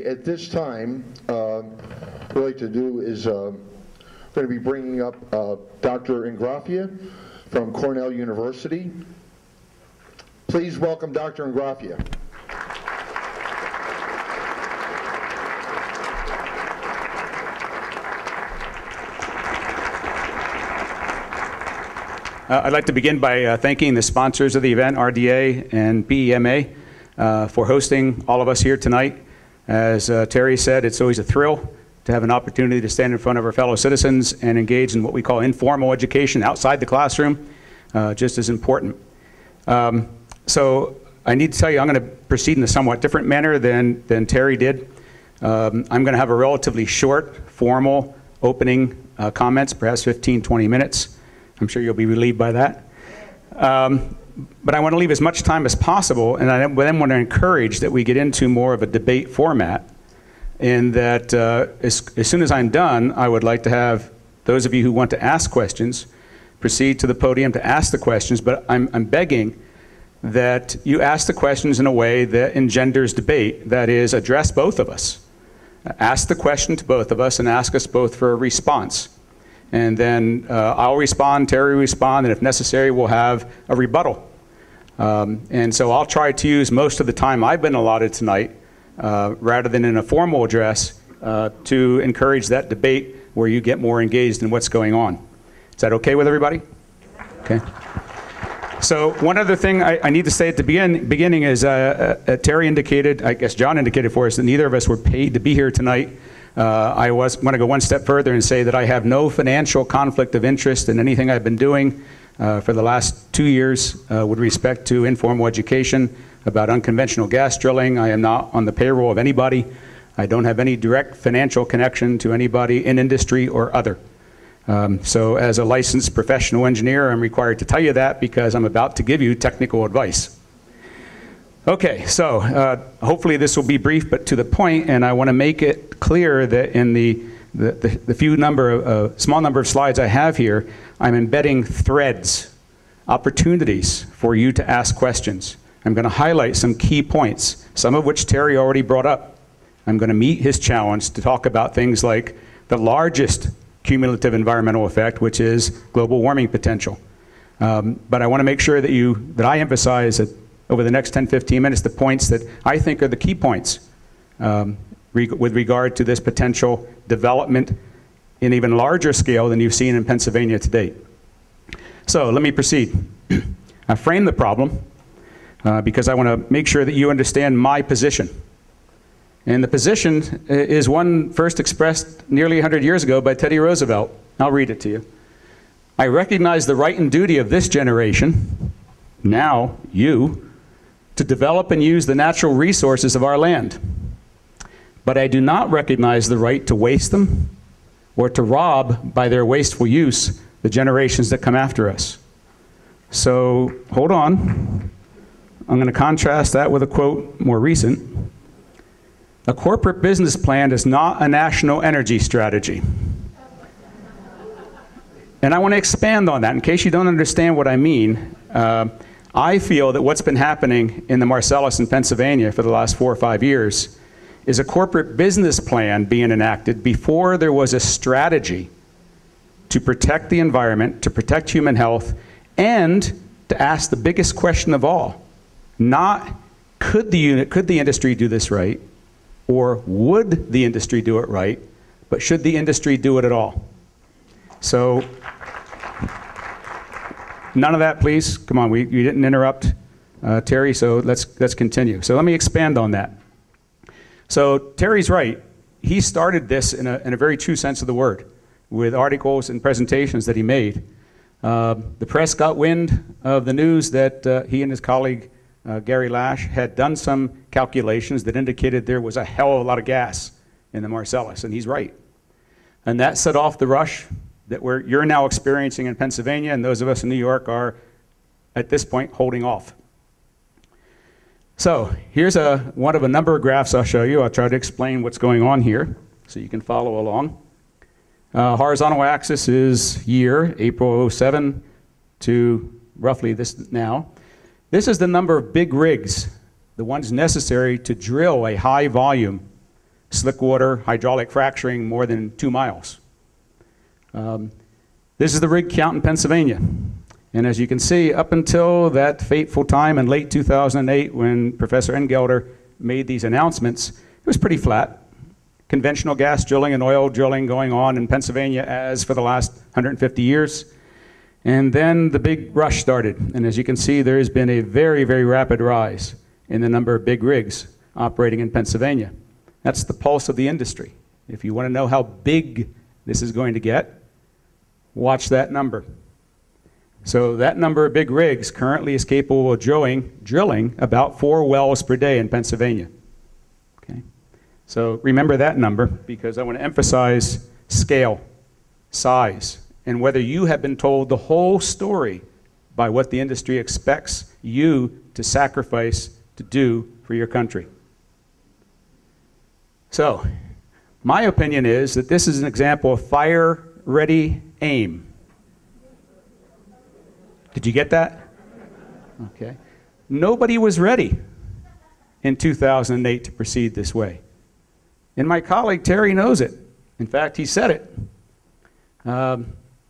at this time, what I'd like to do is going to be bringing up Dr. Ingraffea from Cornell University. Please welcome Dr. Ingraffea. I'd like to begin by thanking the sponsors of the event, RDA and BEMA, for hosting all of us here tonight. As Terry said, it's always a thrill to have an opportunity to stand in front of our fellow citizens and engage in what we call informal education outside the classroom, just as important. So I need to tell you, I'm going to proceed in a somewhat different manner than Terry did. I'm going to have a relatively short, formal opening comments, perhaps 15, 20 minutes. I'm sure you'll be relieved by that. But I want to leave as much time as possible, and I then want to encourage that we get into more of a debate format, in that as soon as I'm done, I would like to have those of you who want to ask questions proceed to the podium to ask the questions, but I'm begging that you ask the questions in a way that engenders debate, that is, address both of us. Ask the question to both of us and ask us both for a response. And then I'll respond, Terry will respond, and if necessary, we'll have a rebuttal. And so I'll try to use most of the time I've been allotted tonight, rather than in a formal address, to encourage that debate where you get more engaged in what's going on. Is that okay with everybody? Okay. So one other thing I need to say at the beginning is Terry indicated, I guess John indicated for us, that neither of us were paid to be here tonight. I want to go one step further and say that I have no financial conflict of interest in anything I've been doing for the last 2 years with respect to informal education about unconventional gas drilling. I am not on the payroll of anybody. I don't have any direct financial connection to anybody in industry or other. So as a licensed professional engineer, I'm required to tell you that because I'm about to give you technical advice. Okay, so hopefully this will be brief but to the point, and I want to make it clear that in the small number of slides I have here, I'm embedding threads, opportunities for you to ask questions. I'm going to highlight some key points, some of which Terry already brought up. I'm going to meet his challenge to talk about things like the largest cumulative environmental effect, which is global warming potential. But I want to make sure that I emphasize that over the next 10, 15 minutes, the points that I think are the key points with regard to this potential development in even larger scale than you've seen in Pennsylvania to date. So let me proceed. I frame the problem because I want to make sure that you understand my position. And the position is one first expressed nearly 100 years ago by Teddy Roosevelt. I'll read it to you. I recognize the right and duty of this generation, now you, to develop and use the natural resources of our land. But I do not recognize the right to waste them or to rob by their wasteful use the generations that come after us. So hold on. I'm going to contrast that with a quote more recent. A corporate business plan is not a national energy strategy. And I want to expand on that in case you don't understand what I mean. I feel that what's been happening in the Marcellus in Pennsylvania for the last 4 or 5 years is a corporate business plan being enacted before there was a strategy to protect the environment, to protect human health, and to ask the biggest question of all, not could the industry do this right, or would the industry do it right, but should the industry do it at all? So none of that, please. Come on, you didn't interrupt Terry, so let's continue. So let me expand on that. So Terry's right. He started this in a very true sense of the word, with articles and presentations that he made. The press got wind of the news that he and his colleague Gary Lash had done some calculations that indicated there was a hell of a lot of gas in the Marcellus, and he's right. And that set off the rush that you're now experiencing in Pennsylvania, and those of us in New York are, at this point, holding off. So here's one of a number of graphs I'll show you. I'll try to explain what's going on here so you can follow along. Horizontal axis is year, April 07 to roughly this now. This is the number of big rigs, the ones necessary to drill a high volume slick water, hydraulic fracturing more than 2 miles. This is the rig count in Pennsylvania. And as you can see, up until that fateful time in late 2008 when Professor Engelder made these announcements, it was pretty flat. Conventional gas drilling and oil drilling going on in Pennsylvania as for the last 150 years. And then the big rush started. And as you can see, there has been a very, very rapid rise in the number of big rigs operating in Pennsylvania. That's the pulse of the industry. If you want to know how big this is going to get, watch that number. So that number of big rigs currently is capable of drilling about 4 wells per day in Pennsylvania. Okay? So remember that number, because I want to emphasize scale, size, and whether you have been told the whole story by what the industry expects you to sacrifice to do for your country. So my opinion is that this is an example of fire, ready, aim. Did you get that? Okay. Nobody was ready in 2008 to proceed this way. And my colleague Terry knows it. In fact, he said it.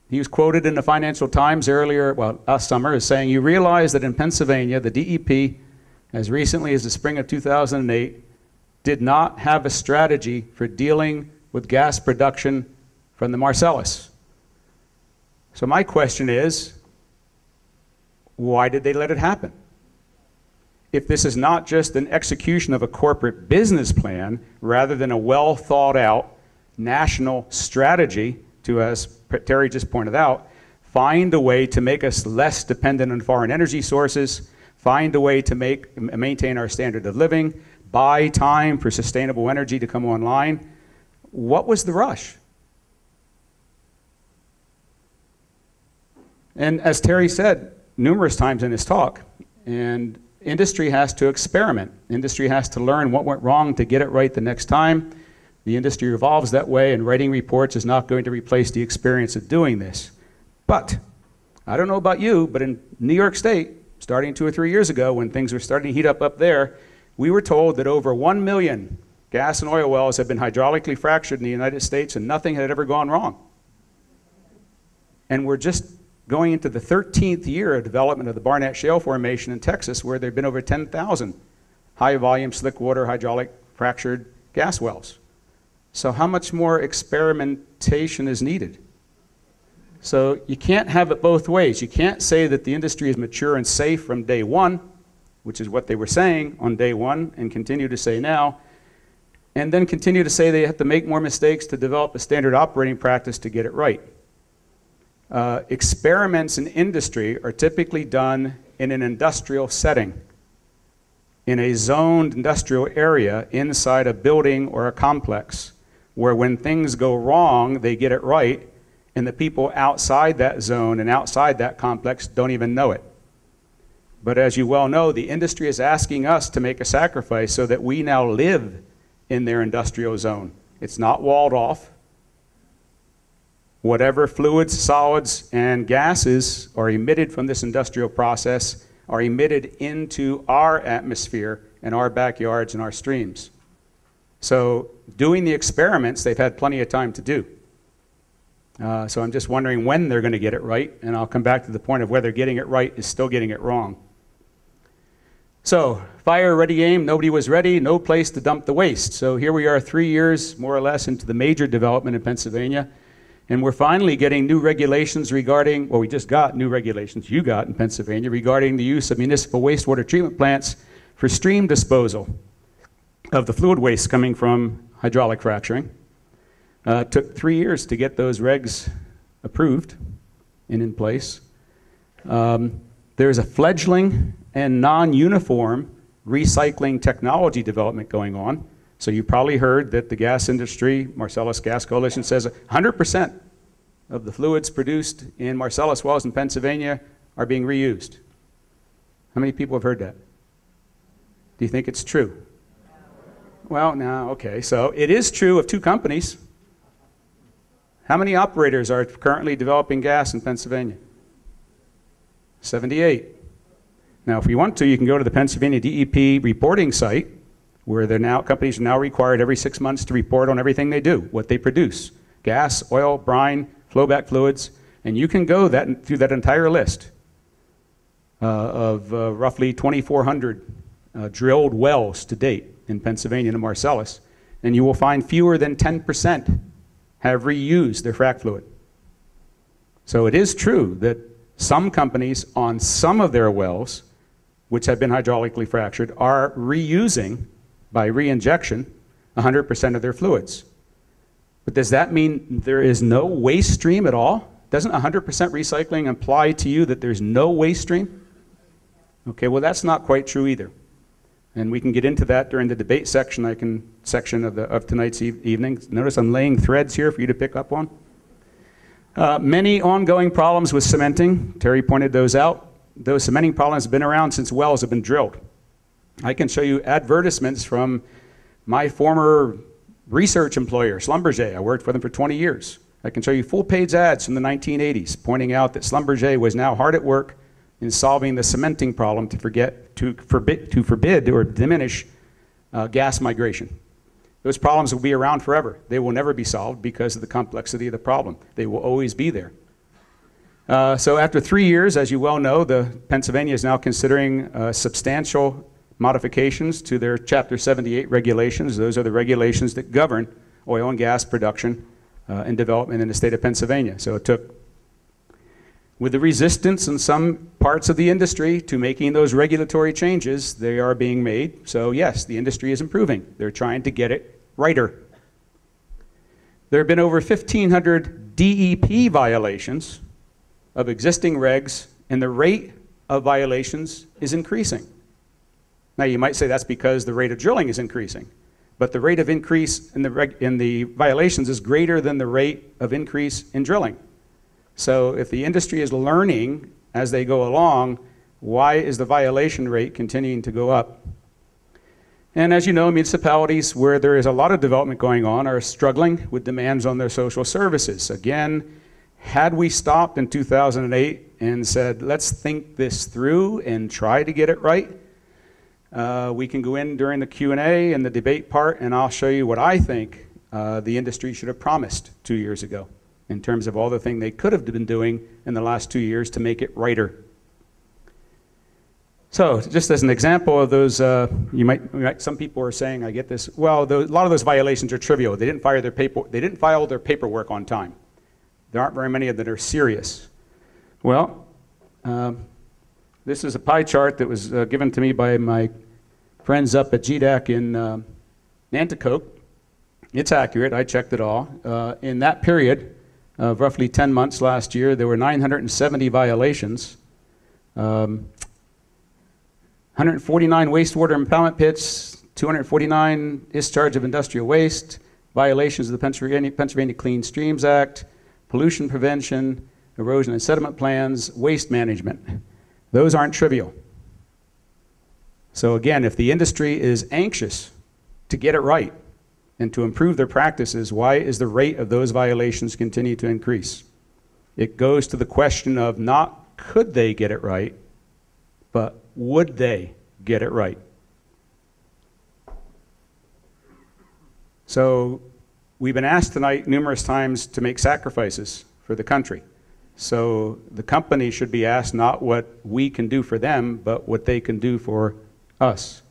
He was quoted in the Financial Times earlier, well, last summer, as saying, "You realize that in Pennsylvania, the DEP, as recently as the spring of 2008, did not have a strategy for dealing with gas production from the Marcellus." So my question is, why did they let it happen? If this is not just an execution of a corporate business plan, rather than a well thought out national strategy to, as Terry just pointed out, find a way to make us less dependent on foreign energy sources, find a way to maintain our standard of living, buy time for sustainable energy to come online. What was the rush? And as Terry said numerous times in his talk, and industry has to experiment. Industry has to learn what went wrong to get it right the next time. The industry evolves that way, and writing reports is not going to replace the experience of doing this. But I don't know about you, but in New York State, starting 2 or 3 years ago, when things were starting to heat up there, we were told that over 1 million gas and oil wells have been hydraulically fractured in the United States, and nothing had ever gone wrong. And we're just going into the 13th year of development of the Barnett Shale Formation in Texas, where there have been over 10,000 high-volume, slick-water, hydraulic fractured gas wells. So how much more experimentation is needed? So you can't have it both ways. You can't say that the industry is mature and safe from day one, which is what they were saying on day one and continue to say now, and then continue to say they have to make more mistakes to develop a standard operating practice to get it right. Experiments in industry are typically done in an industrial setting, in a zoned industrial area inside a building or a complex, where when things go wrong, they get it right, and the people outside that zone and outside that complex don't even know it. But as you well know, the industry is asking us to make a sacrifice so that we now live in their industrial zone. It's not walled off. Whatever fluids, solids, and gases are emitted from this industrial process are emitted into our atmosphere and our backyards and our streams. So doing the experiments, they've had plenty of time to do. So I'm just wondering when they're going to get it right, and I'll come back to the point of whether getting it right is still getting it wrong. So fire, ready, aim, nobody was ready, no place to dump the waste. So here we are 3 years, more or less, into the major development in Pennsylvania. And we're finally getting new regulations regarding, well, we just got new regulations, you got in Pennsylvania, regarding the use of municipal wastewater treatment plants for stream disposal of the fluid waste coming from hydraulic fracturing. It took 3 years to get those regs approved and in place. There's a fledgling and non-uniform recycling technology development going on. So you probably heard that the gas industry, Marcellus Gas Coalition, says 100% of the fluids produced in Marcellus wells in Pennsylvania are being reused. How many people have heard that? Do you think it's true? Well, no, okay. So it is true of 2 companies. How many operators are currently developing gas in Pennsylvania? 78. Now, if you want to, you can go to the Pennsylvania DEP reporting site, where companies are now required every 6 months to report on everything they do, what they produce, gas, oil, brine, flowback fluids, and you can go through that entire list of roughly 2,400 drilled wells to date in Pennsylvania and the Marcellus, and you will find fewer than 10% have reused their frac fluid. So it is true that some companies on some of their wells, which have been hydraulically fractured, are reusing, by re-injection, 100% of their fluids. But does that mean there is no waste stream at all? Doesn't 100% recycling imply to you that there's no waste stream? Okay, well that's not quite true either. And we can get into that during the debate section of tonight's evening. Notice I'm laying threads here for you to pick up on. Many ongoing problems with cementing. Terry pointed those out. Those cementing problems have been around since wells have been drilled. I can show you advertisements from my former research employer, Schlumberger. I worked for them for 20 years. I can show you full-page ads from the 1980s pointing out that Schlumberger was now hard at work in solving the cementing problem to forbid or diminish gas migration. Those problems will be around forever. They will never be solved because of the complexity of the problem. They will always be there. So after 3 years, as you well know, Pennsylvania is now considering substantial modifications to their Chapter 78 regulations. Those are the regulations that govern oil and gas production and development in the state of Pennsylvania. So it took, with the resistance in some parts of the industry to making those regulatory changes, they are being made. So yes, the industry is improving. They're trying to get it righter. There have been over 1,500 DEP violations of existing regs, and the rate of violations is increasing. Now you might say that's because the rate of drilling is increasing, but the rate of increase in the violations is greater than the rate of increase in drilling. So if the industry is learning as they go along, why is the violation rate continuing to go up? And as you know, municipalities where there is a lot of development going on are struggling with demands on their social services. Again, had we stopped in 2008 and said, let's think this through and try to get it right, we can go in during the Q&A and the debate part, and I'll show you what I think the industry should have promised 2 years ago in terms of all the things they could have been doing in the last 2 years to make it righter. So just as an example of those, some people are saying, I get this, well, a lot of those violations are trivial. They didn't file their paperwork on time. There aren't very many of them that are serious. Well, this is a pie chart that was given to me by my friends up at GDAC in Nanticoke. It's accurate, I checked it all. In that period of roughly 10 months last year, there were 970 violations. 149 wastewater impoundment pits, 249 discharge of industrial waste, violations of the Pennsylvania Clean Streams Act, pollution prevention, erosion and sediment plans, waste management. Those aren't trivial. So again, if the industry is anxious to get it right and to improve their practices, why is the rate of those violations continue to increase? It goes to the question of not could they get it right, but would they get it right? So we've been asked tonight numerous times to make sacrifices for the country. So the company should be asked not what we can do for them, but what they can do for us.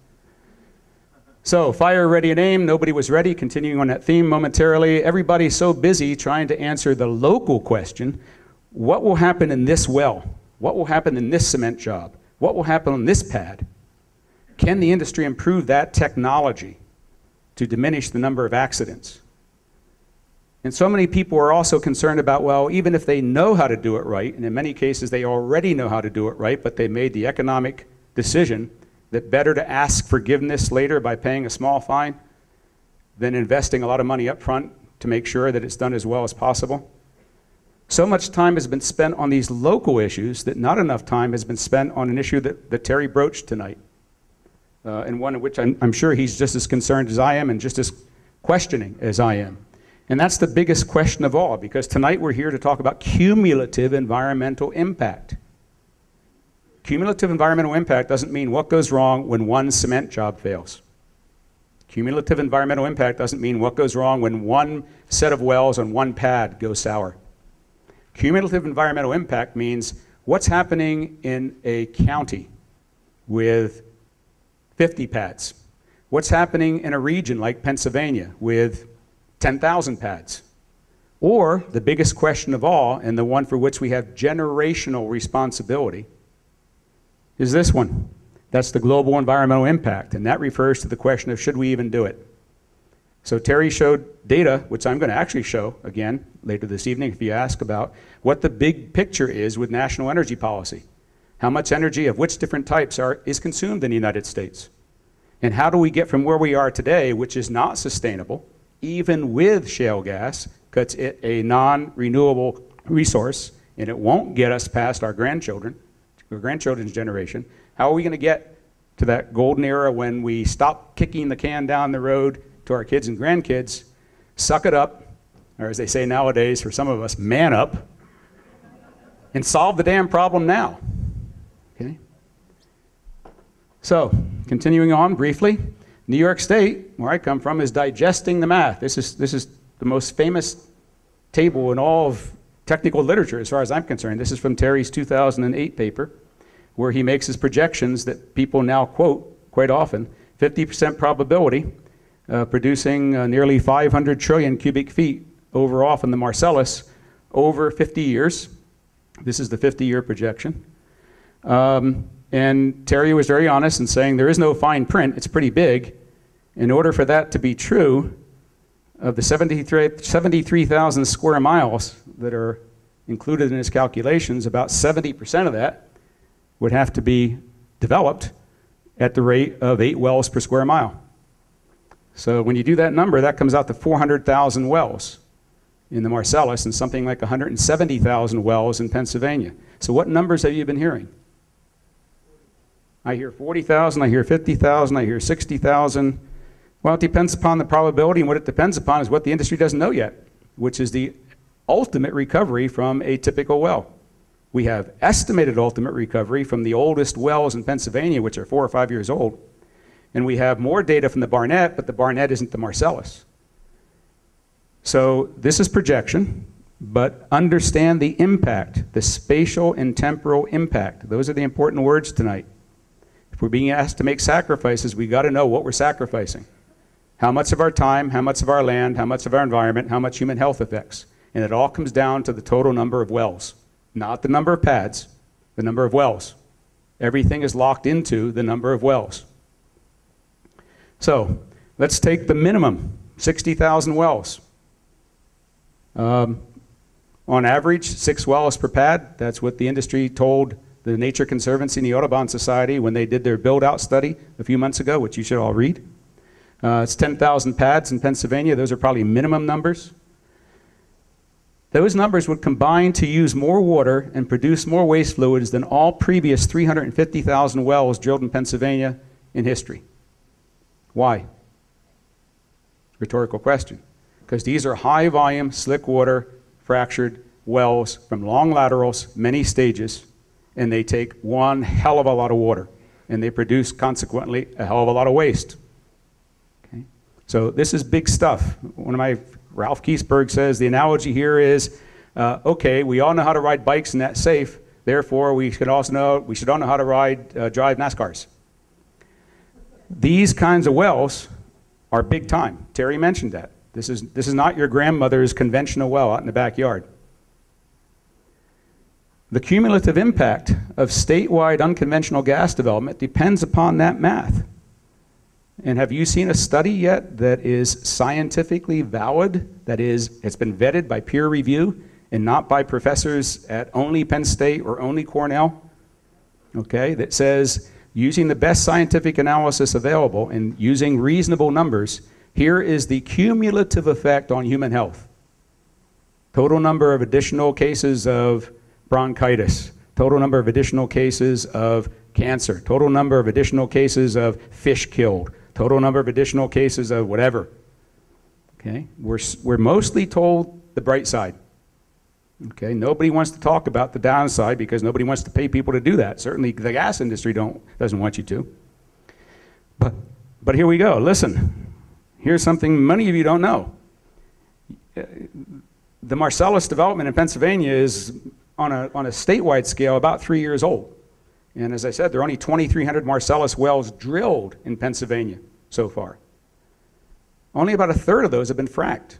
So fire, ready, and aim. Nobody was ready. Continuing on that theme momentarily. Everybody's so busy trying to answer the local question, what will happen in this well? What will happen in this cement job? What will happen on this pad? Can the industry improve that technology to diminish the number of accidents? And so many people are also concerned about, well, even if they know how to do it right, and in many cases they already know how to do it right, but they made the economic decision that better to ask forgiveness later by paying a small fine than investing a lot of money up front to make sure that it's done as well as possible. So much time has been spent on these local issues that not enough time has been spent on an issue that Terry broached tonight, and one in which I'm sure he's just as concerned as I am and just as questioning as I am. And that's the biggest question of all, because tonight we're here to talk about cumulative environmental impact. Cumulative environmental impact doesn't mean what goes wrong when one cement job fails. Cumulative environmental impact doesn't mean what goes wrong when one set of wells on one pad goes sour. Cumulative environmental impact means what's happening in a county with 50 pads. What's happening in a region like Pennsylvania with 10,000 pads? Or the biggest question of all, and the one for which we have generational responsibility, is this one. That's the global environmental impact, and that refers to the question of should we even do it. So Terry showed data, which I'm going to actually show again later this evening if you ask, about what the big picture is with national energy policy. How much energy of which different types is consumed in the United States. And how do we get from where we are today, which is not sustainable, even with shale gas, because it's a non-renewable resource, and it won't get us past our grandchildren's generation. How are we going to get to that golden era when we stop kicking the can down the road to our kids and grandkids, suck it up, or as they say nowadays for some of us, man up, and solve the damn problem now? Okay? So, continuing on briefly, New York State, where I come from, is digesting the math. This is the most famous table in all of technical literature as far as I'm concerned. This is from Terry's 2008 paper, where he makes his projections that people now quote quite often. 50% probability, producing nearly 500 trillion cubic feet over off in the Marcellus over 50 years. This is the 50-year projection. And Terry was very honest in saying there is no fine print, it's pretty big. In order for that to be true, of the 73,000 square miles that are included in his calculations, about 70% of that would have to be developed at the rate of 8 wells per square mile. So when you do that number, that comes out to 400,000 wells in the Marcellus and something like 170,000 wells in Pennsylvania. So what numbers have you been hearing? I hear 40,000, I hear 50,000, I hear 60,000. Well, it depends upon the probability, and what it depends upon is what the industry doesn't know yet, which is the ultimate recovery from a typical well. We have estimated ultimate recovery from the oldest wells in Pennsylvania, which are 4 or 5 years old. And we have more data from the Barnett, but the Barnett isn't the Marcellus. So this is projection, but understand the impact, the spatial and temporal impact. Those are the important words tonight. If we're being asked to make sacrifices, we got to know what we're sacrificing. How much of our time, how much of our land, how much of our environment, how much human health effects. And it all comes down to the total number of wells. Not the number of pads, the number of wells. Everything is locked into the number of wells. So let's take the minimum, 60,000 wells. On average, 6 wells per pad. That's what the industry told the Nature Conservancy and the Audubon Society when they did their build-out study a few months ago, which you should all read. It's 10,000 pads in Pennsylvania. Those are probably minimum numbers. Those numbers would combine to use more water and produce more waste fluids than all previous 350,000 wells drilled in Pennsylvania in history. Why? Rhetorical question. Because these are high volume, slick water, fractured wells from long laterals, many stages, and they take one hell of a lot of water, and they produce, consequently, a hell of a lot of waste. Okay? So this is big stuff. Ralph Kiesberg says the analogy here is, okay, we all know how to ride bikes and that's safe, therefore we should all know how to drive NASCARs. These kinds of wells are big time. Terry mentioned that. This is not your grandmother's conventional well out in the backyard. The cumulative impact of statewide unconventional gas development depends upon that math. And have you seen a study yet that is scientifically valid, that is, it's been vetted by peer review and not by professors at only Penn State or only Cornell, okay, that says using the best scientific analysis available and using reasonable numbers, here is the cumulative effect on human health. Total number of additional cases of bronchitis, total number of additional cases of cancer, total number of additional cases of fish killed, total number of additional cases of whatever. Okay, we're mostly told the bright side. Okay, nobody wants to talk about the downside because nobody wants to pay people to do that. Certainly the gas industry doesn't want you to. But here we go. Listen, here's something many of you don't know. The Marcellus development in Pennsylvania is, on a statewide scale, about 3 years old. And as I said, there are only 2,300 Marcellus wells drilled in Pennsylvania so far. Only about a third of those have been fracked.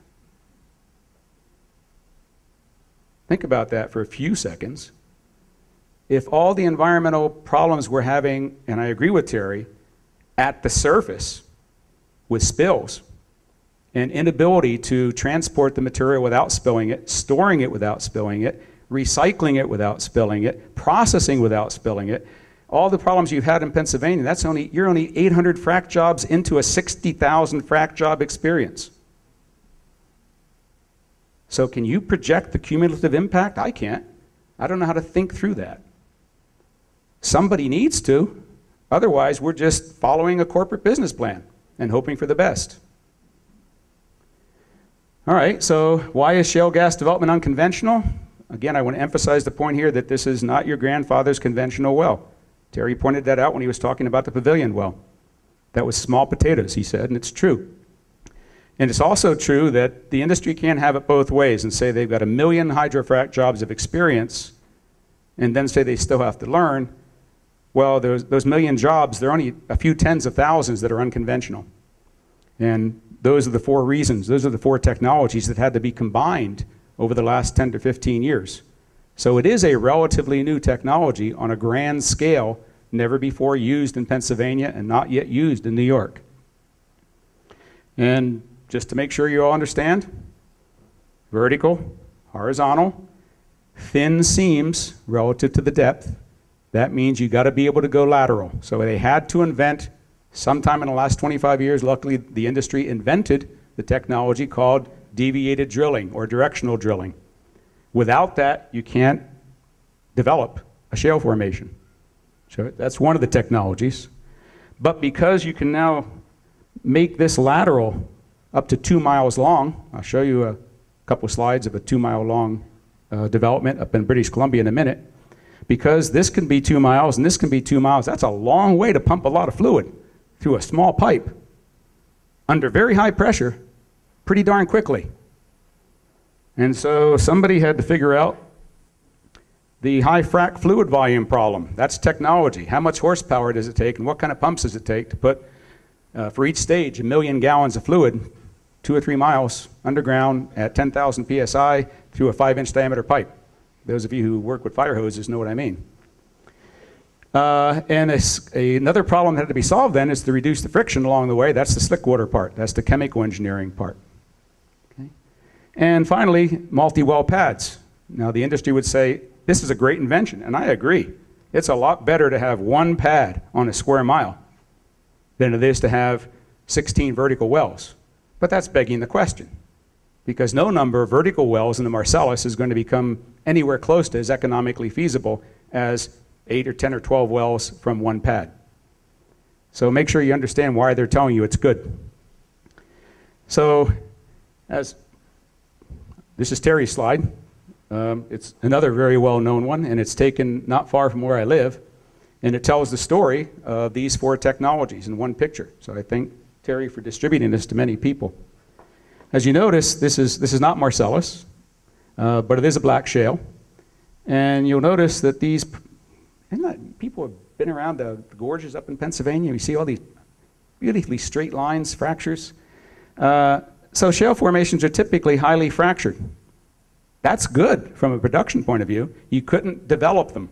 Think about that for a few seconds. If all the environmental problems we're having, and I agree with Terry, at the surface with spills and inability to transport the material without spilling it, storing it without spilling it, recycling it without spilling it, processing without spilling it, all the problems you've had in Pennsylvania, you're only 800 frack jobs into a 60,000 frack job experience. So can you project the cumulative impact? I can't. I don't know how to think through that. Somebody needs to. Otherwise, we're just following a corporate business plan and hoping for the best. All right, so why is shale gas development unconventional? Again, I want to emphasize the point here that this is not your grandfather's conventional well. Terry pointed that out when he was talking about the Pavilion well. That was small potatoes, he said, and it's true. And it's also true that the industry can't have it both ways and say they've got 1 million hydrofrac jobs of experience and then say they still have to learn. Well, those million jobs, there are only a few tens of thousands that are unconventional. And those are the 4 reasons, those are the 4 technologies that had to be combined over the last 10 to 15 years. So it is a relatively new technology on a grand scale, never before used in Pennsylvania and not yet used in New York. And just to make sure you all understand, vertical, horizontal, thin seams relative to the depth. That means you got to be able to go lateral. So they had to invent, sometime in the last 25 years, luckily the industry invented the technology called deviated drilling or directional drilling. Without that, you can't develop a shale formation. So that's one of the technologies. But because you can now make this lateral up to 2 miles long, I'll show you a couple slides of a 2-mile long development up in British Columbia in a minute. Because this can be 2 miles and this can be 2 miles, that's a long way to pump a lot of fluid through a small pipe under very high pressure pretty darn quickly. And so somebody had to figure out the high frac fluid volume problem. That's technology. How much horsepower does it take and what kind of pumps does it take to put, for each stage, 1 million gallons of fluid 2 or 3 miles underground at 10,000 PSI through a 5-inch diameter pipe. Those of you who work with fire hoses know what I mean. And another problem that had to be solved then is to reduce the friction along the way. That's the slick water part. That's the chemical engineering part. Okay. And finally, multi-well pads. Now the industry would say, this is a great invention, and I agree. It's a lot better to have 1 pad on a square mile than it is to have 16 vertical wells. But that's begging the question, because no number of vertical wells in the Marcellus is going to become anywhere close to as economically feasible as 8 or 10 or 12 wells from 1 pad. So make sure you understand why they're telling you it's good. So this is Terry's slide. It's another very well-known one, and it's taken not far from where I live, and it tells the story of these 4 technologies in one picture. So I thank Terry for distributing this to many people. As you notice, this is not Marcellus, but it is a black shale. And you'll notice that these, people have been around the gorges up in Pennsylvania. You see all these beautifully straight lines, fractures. So shale formations are typically highly fractured. That's good from a production point of view. You couldn't develop them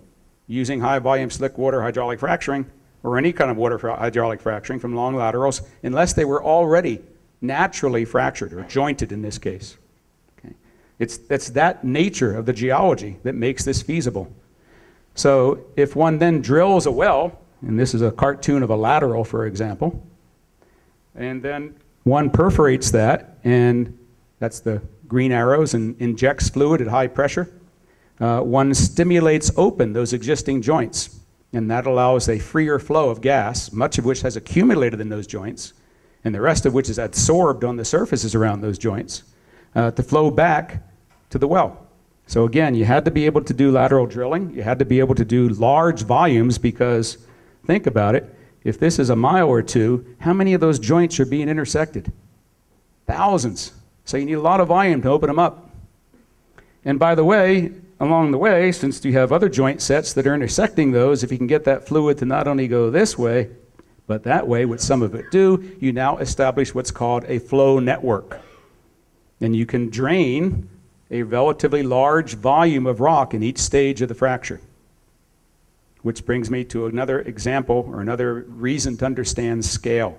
using high volume slick water hydraulic fracturing or any kind of water hydraulic fracturing from long laterals unless they were already naturally fractured or jointed in this case. Okay. It's that nature of the geology that makes this feasible. So if one then drills a well, and this is a cartoon of a lateral, for example, and then one perforates that, and that's the green arrows, and injects fluid at high pressure, one stimulates open those existing joints, and that allows a freer flow of gas, much of which has accumulated in those joints, and the rest of which is adsorbed on the surfaces around those joints, to flow back to the well. So again, you had to be able to do lateral drilling. You had to be able to do large volumes because, think about it, if this is a mile or 2, how many of those joints are being intersected? Thousands. So you need a lot of volume to open them up. And by the way, along the way, since you have other joint sets that are intersecting those, if you can get that fluid to not only go this way, but that way, which some of it do, you now establish what's called a flow network. And you can drain a relatively large volume of rock in each stage of the fracture. Which brings me to another example or another reason to understand scale.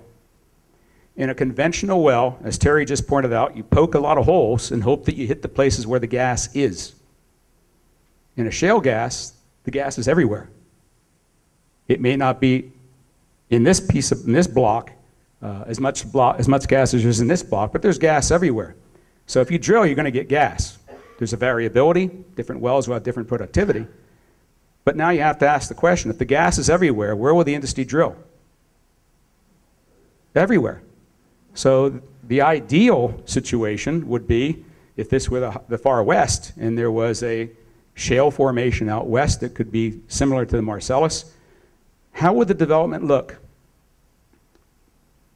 In a conventional well, as Terry just pointed out, you poke a lot of holes and hope that you hit the places where the gas is. In a shale gas, the gas is everywhere. It may not be in this block, as much gas as there's in this block, but there's gas everywhere. So if you drill, you're going to get gas. There's a variability. Different wells will have different productivity. But now you have to ask the question, if the gas is everywhere, where will the industry drill? Everywhere. So the ideal situation would be if this were the far west and there was a shale formation out west that could be similar to the Marcellus, how would the development look?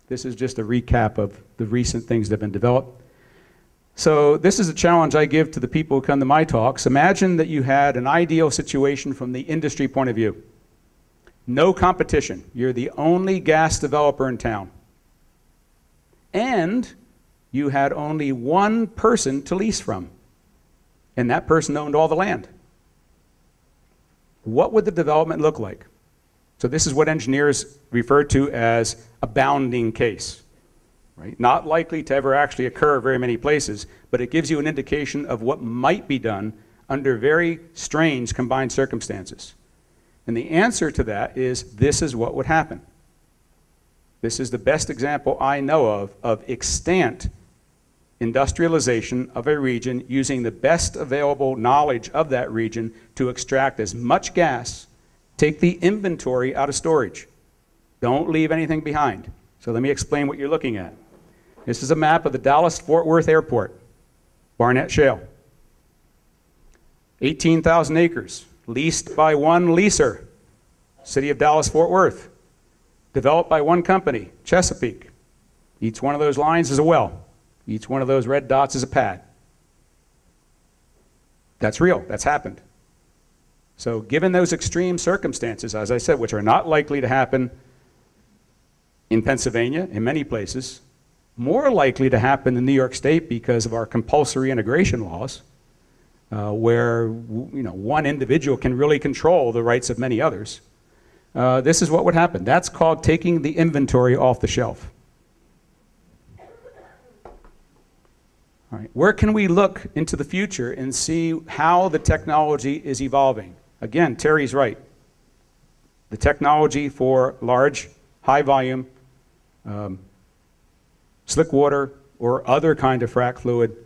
This is just a recap of the recent things that have been developed. So this is a challenge I give to the people who come to my talks. Imagine that you had an ideal situation from the industry point of view. No competition. You're the only gas developer in town. And you had only one person to lease from. And that person owned all the land. What would the development look like? So this is what engineers refer to as a bounding case. Right? Not likely to ever actually occur very many places, but it gives you an indication of what might be done under very strange combined circumstances. And the answer to that is this is what would happen. This is the best example I know of extant industrialization of a region using the best available knowledge of that region to extract as much gas, take the inventory out of storage. Don't leave anything behind. So let me explain what you're looking at. This is a map of the Dallas-Fort Worth Airport, Barnett Shale. 18,000 acres, leased by one leaser, City of Dallas-Fort Worth. Developed by one company, Chesapeake. Each one of those lines is a well. Each one of those red dots is a pad. That's real, that's happened. So given those extreme circumstances, as I said, which are not likely to happen in Pennsylvania, in many places, more likely to happen in New York State because of our compulsory integration laws, where one individual can really control the rights of many others. This is what would happen. That's called taking the inventory off the shelf. All right. Where can we look into the future and see how the technology is evolving? Again, Terry's right. The technology for large, high volume, slick water, or other kind of frac fluid,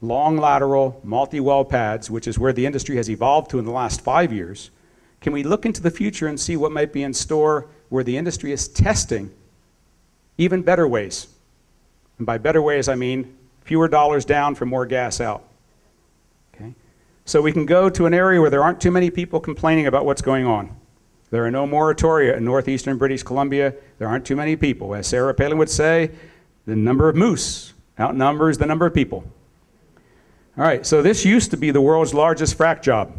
long lateral, multi-well pads, which is where the industry has evolved to in the last 5 years. Can we look into the future and see what might be in store where the industry is testing even better ways? And by better ways, I mean fewer dollars down for more gas out. Okay? So we can go to an area where there aren't too many people complaining about what's going on. There are no moratoria in northeastern British Columbia. There aren't too many people. As Sarah Palin would say, the number of moose outnumbers the number of people. All right, so this used to be the world's largest frac job.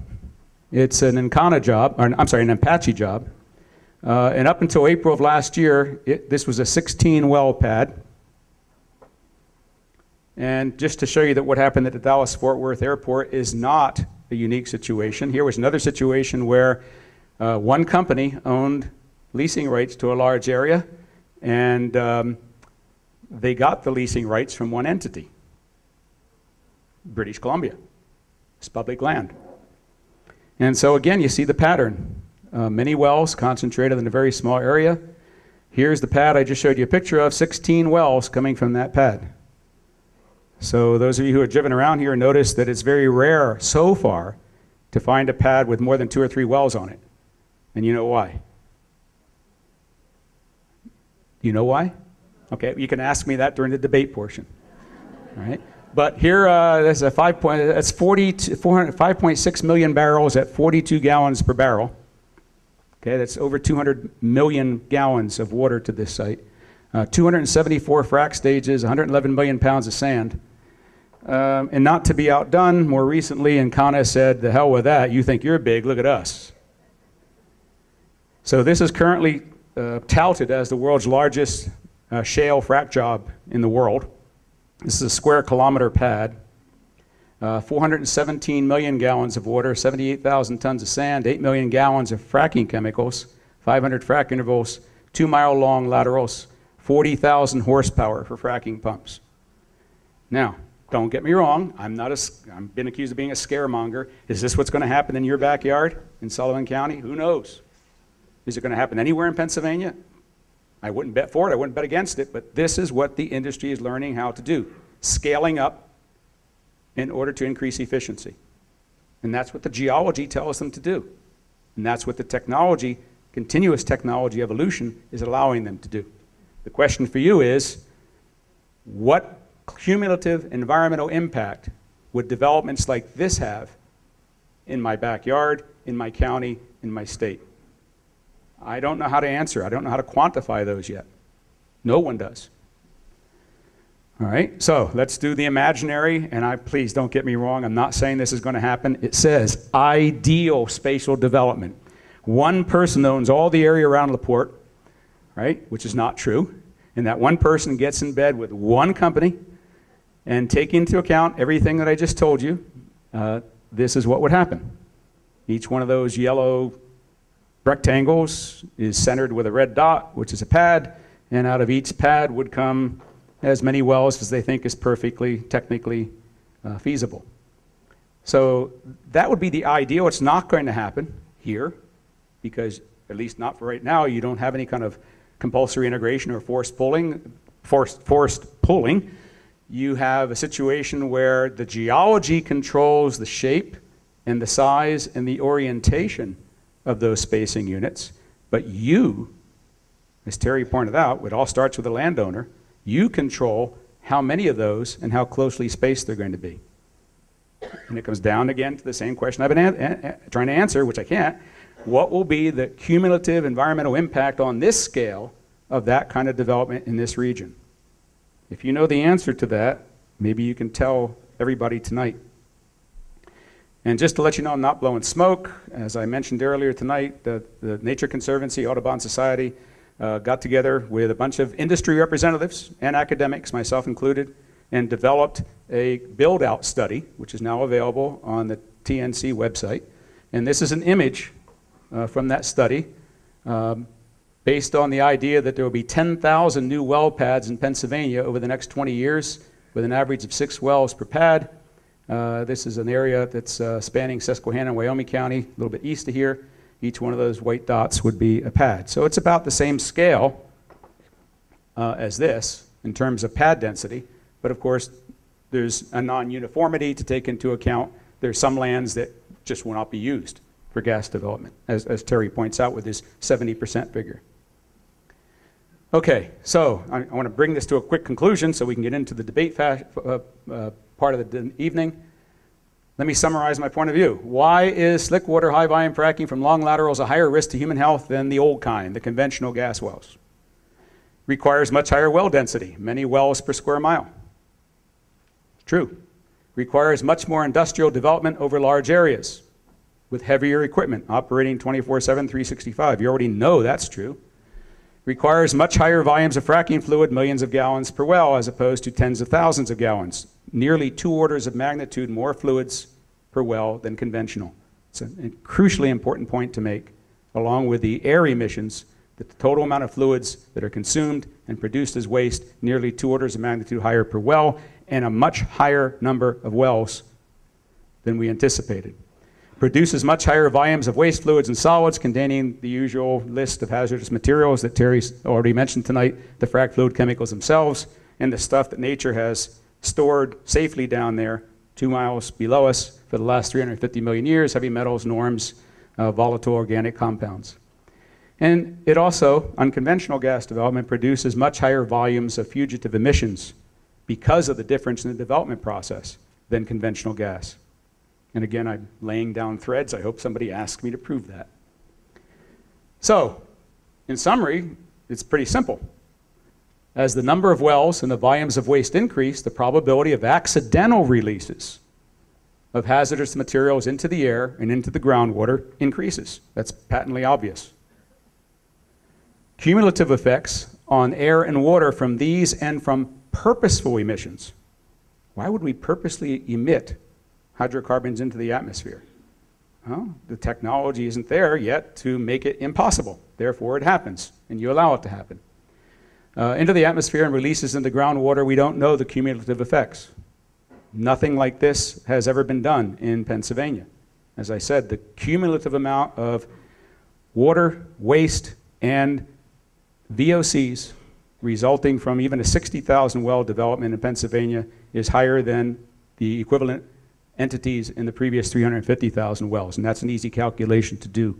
It's an Encana job, or I'm sorry, an Apache job. And up until April of last year, this was a 16-well pad. And just to show you that what happened at the Dallas-Fort Worth Airport is not a unique situation. Here was another situation where one company owned leasing rights to a large area, and they got the leasing rights from one entity, British Columbia. It's public land. And so again, you see the pattern. Many wells concentrated in a very small area. Here's the pad I just showed you a picture of, 16 wells coming from that pad. So those of you who have driven around here notice that it's very rare so far to find a pad with more than 2 or 3 wells on it. And you know why? You know why? Okay, you can ask me that during the debate portion. All right? But here, that's 5.6 million barrels at 42 gallons per barrel. Okay, that's over 200 million gallons of water to this site. 274 frac stages, 111 million pounds of sand. And not to be outdone, more recently, Encana said, the hell with that, you think you're big, look at us. So this is currently touted as the world's largest shale frac job in the world. This is a square kilometer pad. 417 million gallons of water, 78,000 tons of sand, 8 million gallons of fracking chemicals, 500 frac intervals, 2-mile-long laterals, 40,000 horsepower for fracking pumps. Now, don't get me wrong, I've been accused of being a scaremonger. Is this what's going to happen in your backyard in Sullivan County? Who knows? Is it going to happen anywhere in Pennsylvania? I wouldn't bet for it, I wouldn't bet against it, but this is what the industry is learning how to do, scaling up in order to increase efficiency. And that's what the geology tells them to do. And that's what the technology, continuous technology evolution, is allowing them to do. The question for you is, what cumulative environmental impact would developments like this have in my backyard, in my county, in my state? I don't know how to answer. I don't know how to quantify those yet. No one does. All right, so let's do the imaginary, and please don't get me wrong, I'm not saying this is going to happen. It says ideal spatial development. One person owns all the area around Laporte, right, which is not true, and that one person gets in bed with one company, and take into account everything that I just told you, this is what would happen. Each one of those yellow rectangles is centered with a red dot, which is a pad, and out of each pad would come as many wells as they think is perfectly, technically feasible. So that would be the ideal. It's not going to happen here, because at least not for right now, you don't have any kind of compulsory integration or forced pulling. You have a situation where the geology controls the shape and the size and the orientation of those spacing units, but you, as Terry pointed out, it all starts with the landowner. You control how many of those and how closely spaced they're going to be. And it comes down again to the same question I've been trying to answer, which I can't. What will be the cumulative environmental impact on this scale of that kind of development in this region? If you know the answer to that, maybe you can tell everybody tonight. And just to let you know, I'm not blowing smoke. As I mentioned earlier tonight, the Nature Conservancy, Audubon Society, got together with a bunch of industry representatives and academics, myself included, and developed a build-out study, which is now available on the TNC website. And this is an image from that study based on the idea that there will be 10,000 new well pads in Pennsylvania over the next 20 years with an average of 6 wells per pad. This is an area that's spanning Susquehanna and Wyoming County, a little bit east of here. Each one of those white dots would be a pad. So it's about the same scale as this in terms of pad density, but of course there's a non-uniformity to take into account. There's some lands that just will not be used for gas development, as Terry points out with his 70% figure. Okay, so I want to bring this to a quick conclusion so we can get into the debate part of the evening. Let me summarize my point of view. Why is slick water, high volume fracking from long laterals a higher risk to human health than the old kind, the conventional gas wells? Requires much higher well density, many wells per square mile. True. Requires much more industrial development over large areas with heavier equipment operating 24/7, 365. You already know that's true. Requires much higher volumes of fracking fluid, millions of gallons per well, as opposed to tens of thousands of gallons. Nearly 2 orders of magnitude more fluids per well than conventional. It's a crucially important point to make, along with the air emissions, that the total amount of fluids that are consumed and produced as waste, nearly 2 orders of magnitude higher per well, and a much higher number of wells than we anticipated. Produces much higher volumes of waste fluids and solids containing the usual list of hazardous materials that Terry's already mentioned tonight, the frac fluid chemicals themselves, and the stuff that nature has stored safely down there 2 miles below us for the last 350 million years, heavy metals, norms, volatile organic compounds. And it also, unconventional gas development, produces much higher volumes of fugitive emissions because of the difference in the development process than conventional gas. And again, I'm laying down threads. I hope somebody asks me to prove that. So, in summary, it's pretty simple. As the number of wells and the volumes of waste increase, the probability of accidental releases of hazardous materials into the air and into the groundwater increases. That's patently obvious. Cumulative effects on air and water from these and from purposeful emissions. Why would we purposely emit hydrocarbons into the atmosphere? Well, the technology isn't there yet to make it impossible. Therefore, it happens, and you allow it to happen. Into the atmosphere and releases into groundwater, we don't know the cumulative effects. Nothing like this has ever been done in Pennsylvania. As I said, the cumulative amount of water, waste, and VOCs resulting from even a 60,000 well development in Pennsylvania is higher than the equivalent entities in the previous 350,000 wells, and that's an easy calculation to do.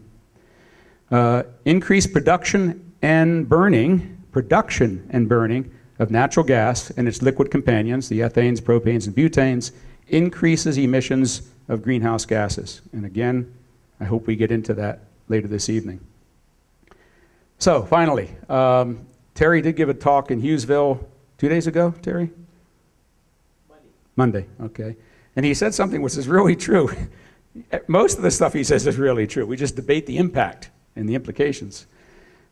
Increased production and burning of natural gas and its liquid companions, the ethanes, propanes, and butanes, increases emissions of greenhouse gases. And again, I hope we get into that later this evening. So finally, Terry did give a talk in Hughesville 2 days ago, Terry? Monday, okay. And he said something which is really true. Most of the stuff he says is really true. We just debate the impact and the implications.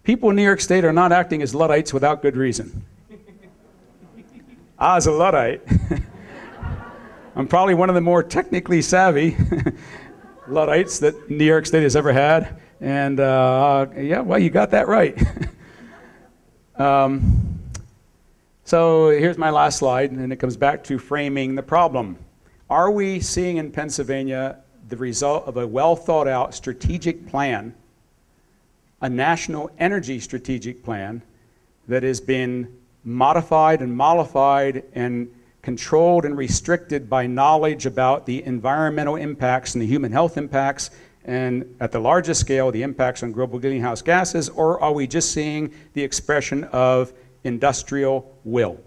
People in New York State are not acting as Luddites without good reason. As a Luddite, I'm probably one of the more technically savvy Luddites that New York State has ever had. And yeah, well, you got that right. So here's my last slide, and it comes back to framing the problem. Are we seeing in Pennsylvania the result of a well-thought-out strategic plan, a national energy strategic plan that has been modified and mollified and controlled and restricted by knowledge about the environmental impacts and the human health impacts, and at the largest scale, the impacts on global greenhouse gases, or are we just seeing the expression of industrial will?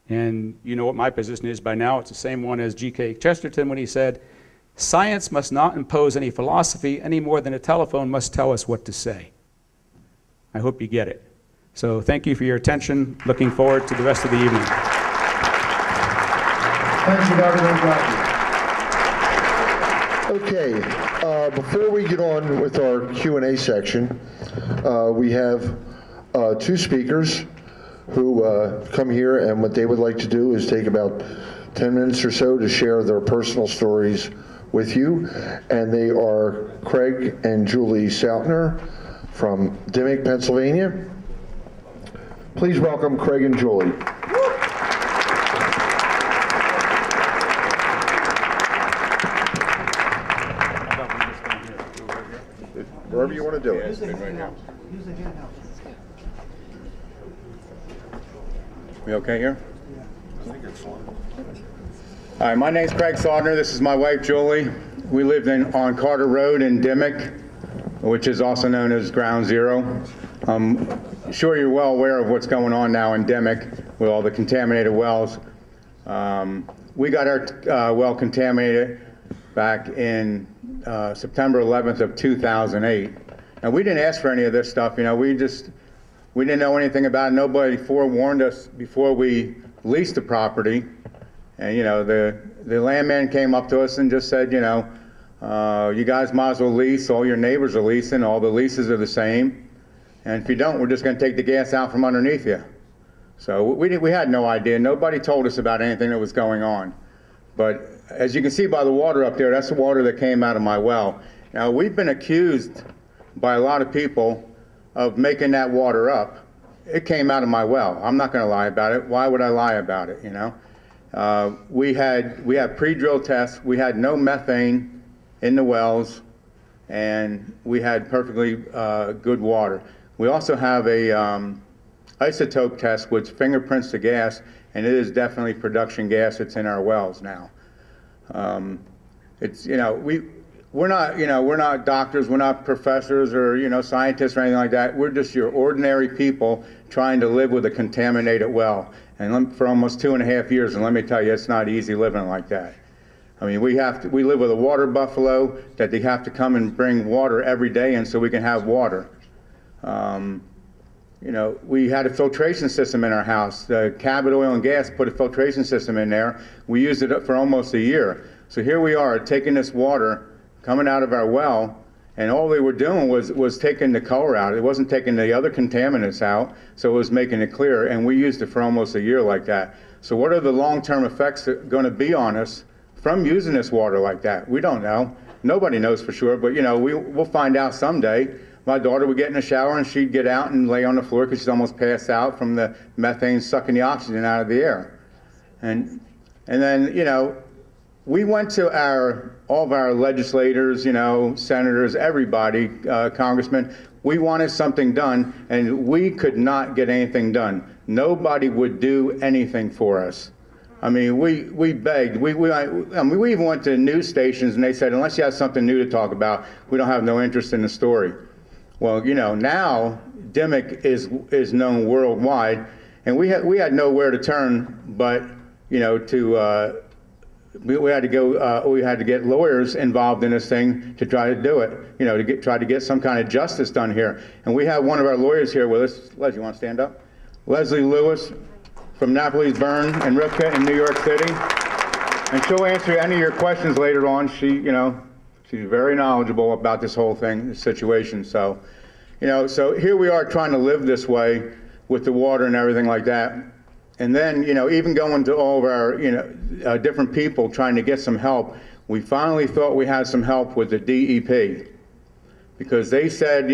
And you know what my position is by now. It's the same one as G.K. Chesterton when he said, science must not impose any philosophy any more than a telephone must tell us what to say. I hope you get it. So thank you for your attention. Looking forward to the rest of the evening. Thank you, Dr. Ingraffea. Okay, before we get on with our Q&A section, we have two speakers who come here, and what they would like to do is take about 10 minutes or so to share their personal stories with you. And they are Craig and Julie Sautner from Dimock, Pennsylvania. Please welcome Craig and Julie. Wherever you want to do it. We okay here? Hi, my name's Craig Sautner. This is my wife, Julie. We lived on Carter Road in Dimock, which is also known as Ground Zero. I'm sure you're well aware of what's going on now in Dimock with all the contaminated wells. We got our well contaminated back in September 11th of 2008. And we didn't ask for any of this stuff, you know, we didn't know anything about it. Nobody forewarned us before we leased the property. And, you know, the landman came up to us and just said, you know, you guys might as well lease. All your neighbors are leasing. All the leases are the same. And if you don't, we're just going to take the gas out from underneath you. So we had no idea. Nobody told us about anything that was going on. But as you can see by the water up there, that's the water that came out of my well. Now, we've been accused by a lot of people of making that water up. It came out of my well. I'm not going to lie about it. Why would I lie about it, you know? We had pre-drill tests. We had no methane in the wells, and we had perfectly good water. We also have a isotope test which fingerprints the gas, and it is definitely production gas that's in our wells now. It's, you know, we're not doctors, we're not professors or, you know, scientists or anything like that. We're just your ordinary people trying to live with a contaminated well. And for almost 2.5 years, and let me tell you, it's not easy living like that. I mean, we live with a water buffalo that they have to come and bring water every day, and so we can have water. You we had a filtration system in our house. Cabot Oil and Gas put a filtration system in there. We used it for almost a year. So here we are taking this water coming out of our well, and all they were doing was taking the color out. It wasn't taking the other contaminants out, so it was making it clear, and we used it for almost a year like that. So what are the long-term effects going to be on us from using this water like that? We don't know. Nobody knows for sure, but we'll find out someday. My daughter would get in the shower and she'd get out and lay on the floor because she's almost passed out from the methane sucking the oxygen out of the air. And then, we went to all of our legislators, senators, everybody, congressmen. We wanted something done, and we could not get anything done. Nobody would do anything for us. I mean, we begged. We even went to news stations, and they said, unless you have something new to talk about, we don't have no interest in the story. Well, now Dimick is known worldwide, and we had nowhere to turn but we had to go. We had to get lawyers involved in this thing to try to do it. Try to get some kind of justice done here. And we have one of our lawyers here with us. Leslie, you want to stand up? Leslie Lewis from Napoli's Byrne and Rivka in New York City, and she'll answer any of your questions later on. She's very knowledgeable about this whole thing, this situation. So, so here we are trying to live this way with the water and everything like that. And then, even going to all of our, different people trying to get some help, we finally thought we had some help with the DEP. Because they said,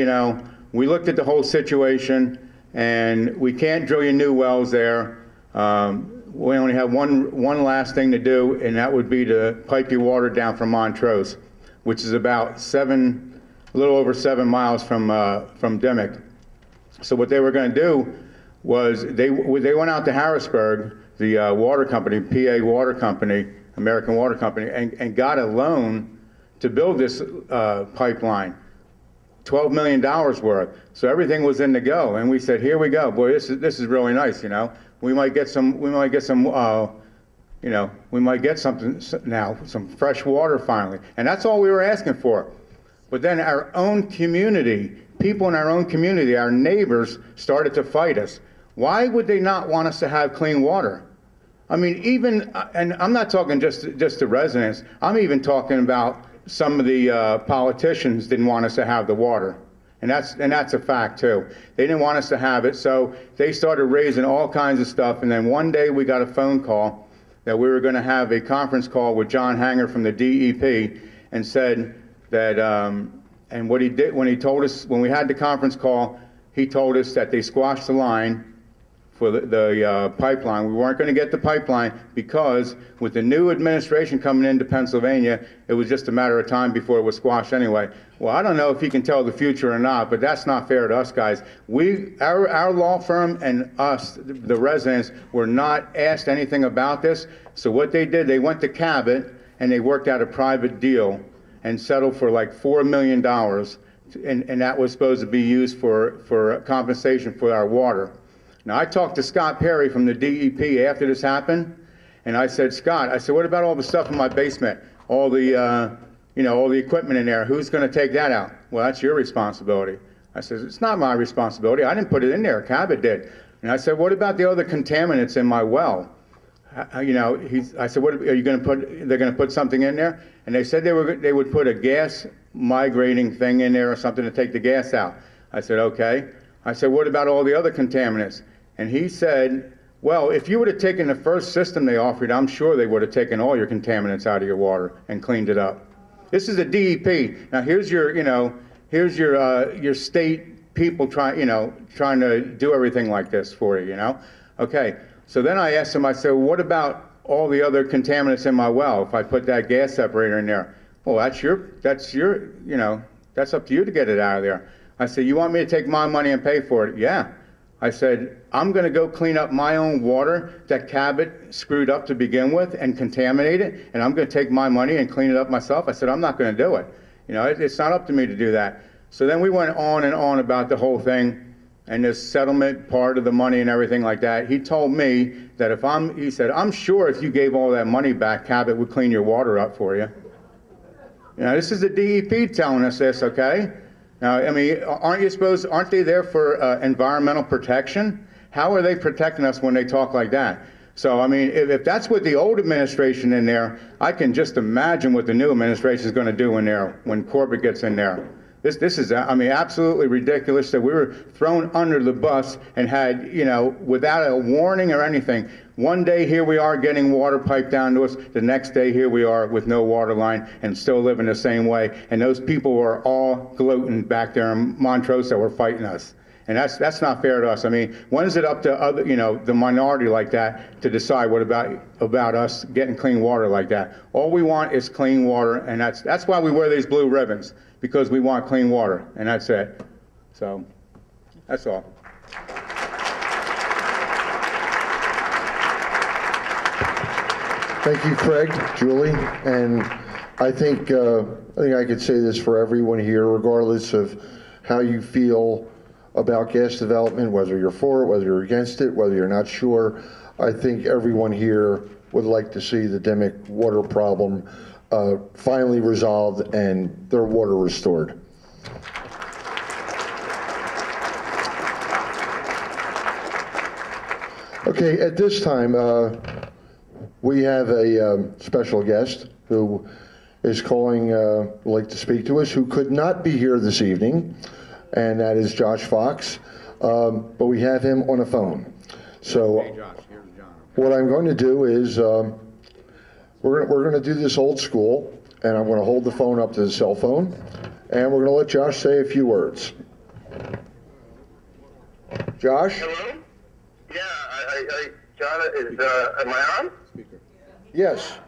we looked at the whole situation and we can't drill you new wells there. We only have one last thing to do, and that would be to pipe your water down from Montrose, which is about a little over 7 miles from Dimick. So what they were going to do was they went out to Harrisburg, the water company, PA Water Company, American Water Company, and got a loan to build this pipeline, $12 million worth. So everything was in the go, and we said, here we go, boy, this is really nice, We might get something now, some fresh water finally, and that's all we were asking for. But then our own community, people in our own community, our neighbors, started to fight us. Why would they not want us to have clean water? I mean, and I'm not talking just the residents. I'm even talking about some of the politicians didn't want us to have the water, and that's a fact too. They didn't want us to have it, so they started raising all kinds of stuff. And then one day we got a phone call that we were going to have a conference call with John Hanger from the DEP, and said that, and what he did when we had the conference call, he told us that they squashed the line for the pipeline. We weren't going to get the pipeline because with the new administration coming into Pennsylvania, it was just a matter of time before it was squashed anyway. Well, I don't know if he can tell the future or not, but that's not fair to us guys. Our law firm and us, the residents, were not asked anything about this. So what they did, they went to Cabot and they worked out a private deal and settled for like $4 million, and that was supposed to be used for compensation for our water. Now, I talked to Scott Perry from the DEP after this happened, and I said, Scott, what about all the stuff in my basement, all the equipment in there? Who's going to take that out? Well, that's your responsibility. I said, it's not my responsibility. I didn't put it in there. Cabot did. And I said, what about the other contaminants in my well? I said, what are you going to put? They're going to put something in there? And they said they would put a gas migrating thing in there or something to take the gas out. I said, okay. I said, what about all the other contaminants? And he said, well, if you would have taken the first system they offered, I'm sure they would have taken all your contaminants out of your water and cleaned it up. This is a DEP. Now here's your state people trying to do everything like this for you, Okay. So then I asked him, I said, well, what about all the other contaminants in my well if I put that gas separator in there? Well, that's up to you to get it out of there. I said, you want me to take my money and pay for it? Yeah. I said, I'm going to go clean up my own water that Cabot screwed up to begin with and contaminate it, and I'm going to take my money and clean it up myself. I said, I'm not going to do it. It's not up to me to do that. So then we went on and on about the whole thing and this settlement part of the money and everything like that. He told me that he said, I'm sure if you gave all that money back, Cabot would clean your water up for you. This is the DEP telling us this, okay? Now, I mean, aren't they there for environmental protection? How are they protecting us when they talk like that? So, I mean, if that's what the old administration in there, I can just imagine what the new administration is going to do in there when Corbett gets in there. This is, I mean, absolutely ridiculous that we were thrown under the bus and had, you know, without a warning or anything. One day here we are getting water piped down to us. The next day here we are with no water line and still living the same way. And those people were all gloating back there in Montrose that were fighting us. And that's not fair to us. I mean, when is it up to other, you know, the minority like that to decide what about us getting clean water like that? All we want is clean water, and that's why we wear these blue ribbons, because we want clean water, and that's it. So, that's all. Thank you, Craig, Julie, and I think I could say this for everyone here, regardless of how you feel about gas development, whether you're for it, whether you're against it, whether you're not sure. I think everyone here would like to see the Dimick water problem finally resolved and their water restored. Okay, at this time, we have a special guest who is calling, would like to speak to us, who could not be here this evening, and that is Josh Fox, but we have him on a phone. So hey Josh, here's John. What I'm going to do is we're going to do this old school, and I'm going to hold the phone up to the cell phone, and we're going to let Josh say a few words. Josh? Hello? Yeah, John, am I on? Speaker. Yes.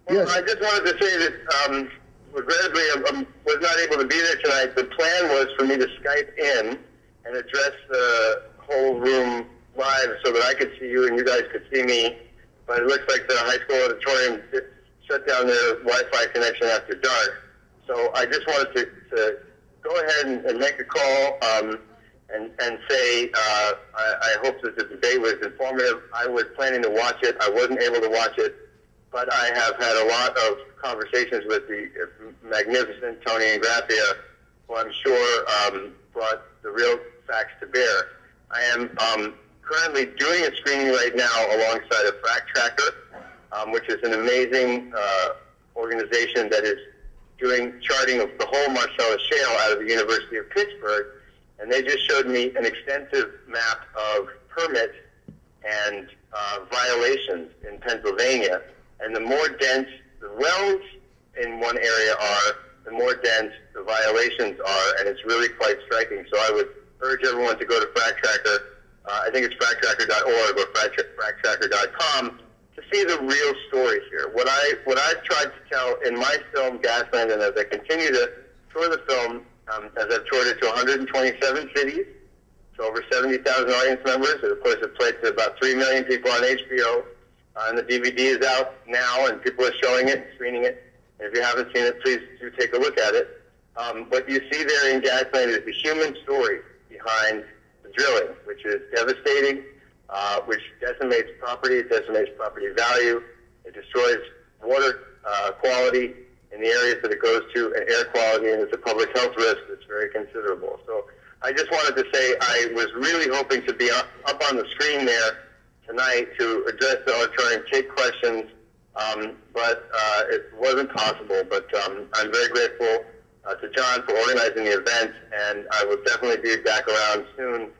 Well, Yes. I just wanted to say that regrettably, I was not able to be there tonight. The plan was for me to Skype in and address the whole room live so that I could see you and you guys could see me. But it looks like the high school auditorium shut down their Wi-Fi connection after dark. So I just wanted to go ahead and make a call and say I hope that the debate was informative. I was planning to watch it. I wasn't able to watch it. But I have had a lot of conversations with the magnificent Tony Ingraffea, who I'm sure brought the real facts to bear. I am currently doing a screening right now alongside a Frac Tracker, which is an amazing organization that is doing charting of the whole Marcellus Shale out of the University of Pittsburgh. And they just showed me an extensive map of permits and violations in Pennsylvania. And the more dense the wells in one area are, the more dense the violations are, and it's really quite striking. So I would urge everyone to go to Frac Tracker. I think it's fractracker.org or fractracker.com to see the real story here. What I've tried to tell in my film Gasland, and as I continue to tour the film, as I've toured it to 127 cities, to over 70,000 audience members, and of course it played to about 3 million people on HBO. And the DVD is out now, and people are showing it, screening it. And if you haven't seen it, please do take a look at it. What you see there in Gasland is the human story behind the drilling, which is devastating, which decimates property, it decimates property value, it destroys water quality in the areas that it goes to, and air quality, and it's a public health risk that's very considerable. So I just wanted to say I was really hoping to be up on the screen there tonight to address the auditorium, take questions, but it wasn't possible. But I'm very grateful to John for organizing the event, and I will definitely be back around soon.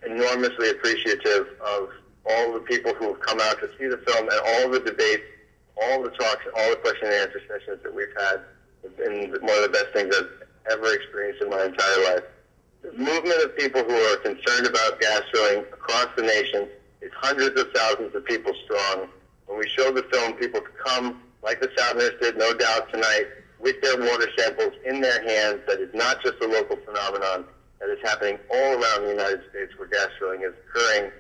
Enormously appreciative of all the people who have come out to see the film and all the debates, all the talks, all the question and answer sessions that we've had. It's been one of the best things I've ever experienced in my entire life. The movement of people who are concerned about gas drilling across the nation is hundreds of thousands of people strong. When we show the film, people could come, like the Sautners did, no doubt, tonight, with their water samples in their hands. That is not just a local phenomenon. That is happening all around the United States where gas drilling is occurring.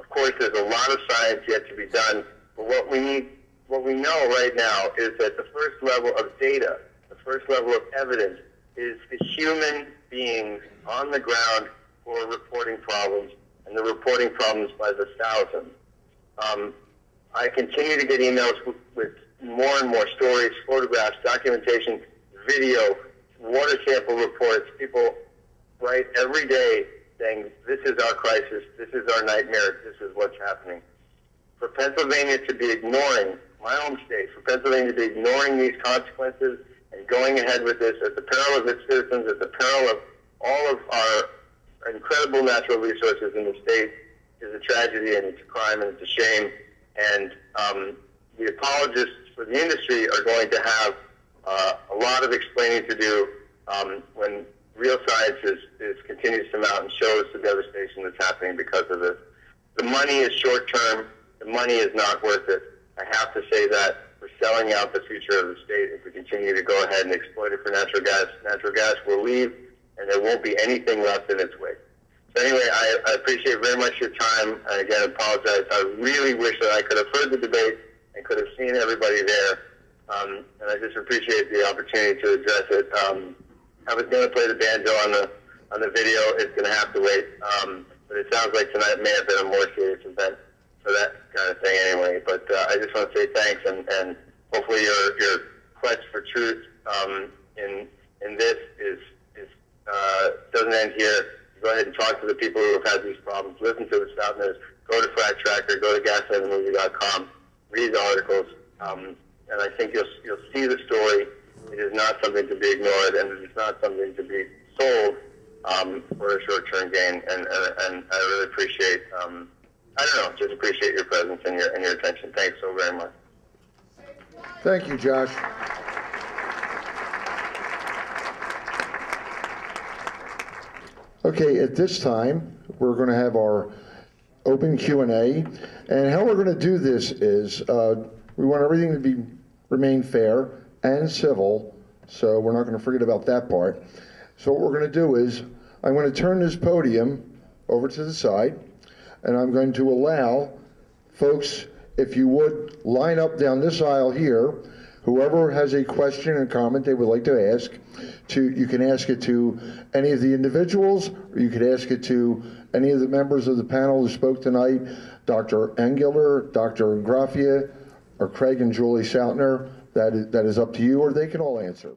Of course, there's a lot of science yet to be done, but what we know right now is that the first level of data, the first level of evidence, is the human beings on the ground who are reporting problems, and they're reporting problems by the thousands. I continue to get emails with more and more stories, photographs, documentation, video, water sample reports. People write every day saying, this is our crisis, this is our nightmare, this is what's happening. For Pennsylvania to be ignoring, my home state, for Pennsylvania to be ignoring these consequences and going ahead with this at the peril of its citizens, at the peril of all of our incredible natural resources in the state, is a tragedy, and it's a crime, and it's a shame. And the apologists for the industry are going to have a lot of explaining to do when real science continues to mount and shows the devastation that's happening because of this. The money is short-term. The money is not worth it. I have to say that we're selling out the future of the state if we continue to go ahead and exploit it for natural gas. Natural gas will leave, and there won't be anything left in its wake. So anyway, I appreciate very much your time, and again, apologize. I really wish that I could have heard the debate and could have seen everybody there, and I just appreciate the opportunity to address it. I was going to play the banjo on the video. It's going to have to wait, but it sounds like tonight may have been a more serious event for that kind of thing anyway. But I just want to say thanks, and hopefully your quest for truth in this doesn't end here. Go ahead and talk to the people who have had these problems. Listen to the Sautners. Go to Frac Tracker. Go to gaslandmovie.com. Read the articles, and I think you'll see the story. It is not something to be ignored, and it is not something to be sold for a short-term gain. And I really appreciate, I don't know, just appreciate your presence and your attention. Thanks so very much. Thank you, Josh. Okay, at this time, we're going to have our open Q&A, and how we're going to do this is we want everything to remain fair and civil, so we're not going to forget about that part. So what we're going to do is I'm going to turn this podium over to the side, and I'm going to allow folks, if you would, line up down this aisle here. Whoever has a question or comment they would like to ask, you can ask it to any of the individuals, or you could ask it to any of the members of the panel who spoke tonight, Dr. Engelder, Dr. Ingraffea, or Craig and Julie Sautner. That is up to you, or they can all answer.